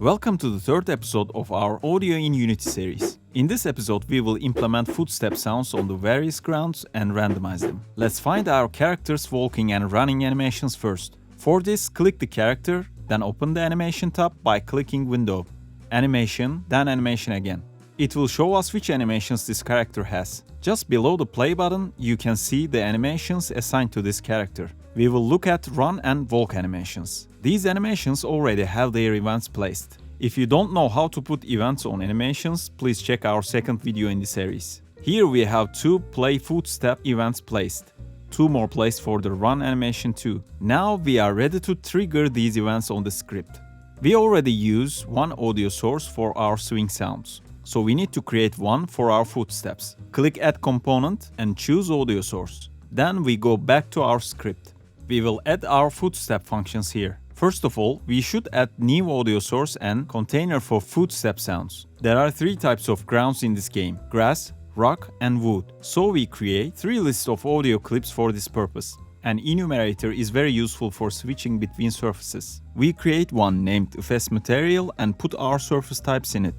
Welcome to the third episode of our Audio in Unity series. In this episode, we will implement footstep sounds on the various grounds and randomize them. Let's find our characters' walking and running animations first. For this, click the character, then open the animation tab by clicking Window, Animation, then Animation again. It will show us which animations this character has. Just below the play button, you can see the animations assigned to this character. We will look at run and walk animations. These animations already have their events placed. If you don't know how to put events on animations, please check our second video in the series. Here we have 2 play footstep events placed. 2 more placed for the run animation too. Now we are ready to trigger these events on the script. We already use one audio source for our swing sounds, so we need to create one for our footsteps. Click Add Component and choose Audio Source. Then we go back to our script. We will add our footstep functions here. First of all, we should add new audio source and container for footstep sounds. There are 3 types of grounds in this game: grass, rock and wood. So we create 3 lists of audio clips for this purpose. An enumerator is very useful for switching between surfaces. We create one named FS material and put our surface types in it.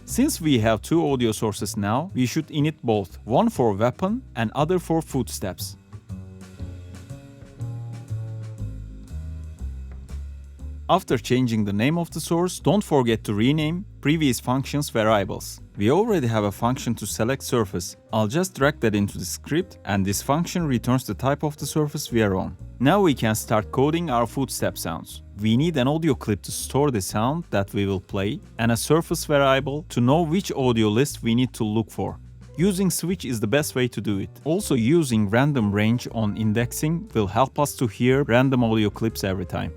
Since we have 2 audio sources now, we should init both, one for weapon and other for footsteps. After changing the name of the source, don't forget to rename previous functions variables. We already have a function to select surface. I'll just drag that into the script and this function returns the type of the surface we are on. Now we can start coding our footstep sounds. We need an audio clip to store the sound that we will play and a surface variable to know which audio list we need to look for. Using switch is the best way to do it. Also, using random range on indexing will help us to hear random audio clips every time.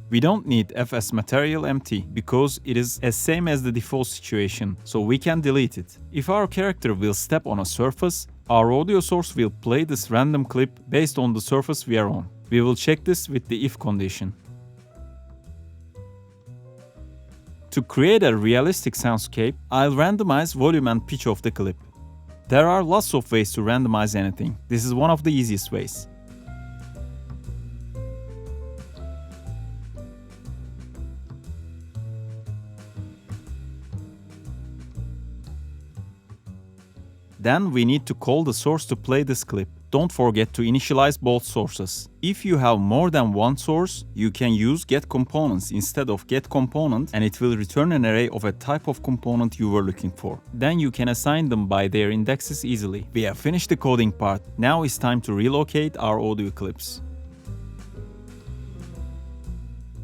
We don't need FS material empty because it is as same as the default situation, so we can delete it. If our character will step on a surface, our audio source will play this random clip based on the surface we are on. We will check this with the if condition. To create a realistic soundscape, I'll randomize volume and pitch of the clip. There are lots of ways to randomize anything. This is one of the easiest ways. Then we need to call the source to play this clip. Don't forget to initialize both sources. If you have more than one source, you can use getComponents instead of getComponent and it will return an array of a type of component you were looking for. Then you can assign them by their indexes easily. We have finished the coding part. Now it's time to relocate our audio clips.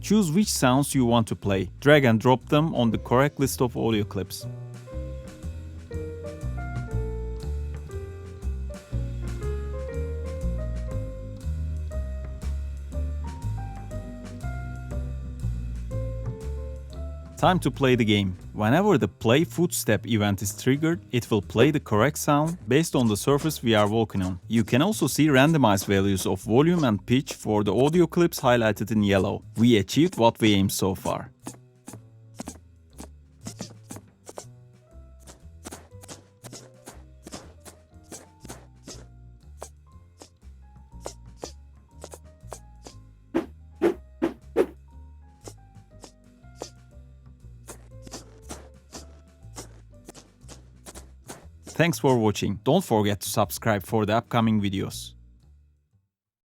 Choose which sounds you want to play. Drag and drop them on the correct list of audio clips. Time to play the game. Whenever the play footstep event is triggered, it will play the correct sound based on the surface we are walking on. You can also see randomized values of volume and pitch for the audio clips highlighted in yellow. We achieved what we aimed so far. Thanks for watching. Don't forget to subscribe for the upcoming videos.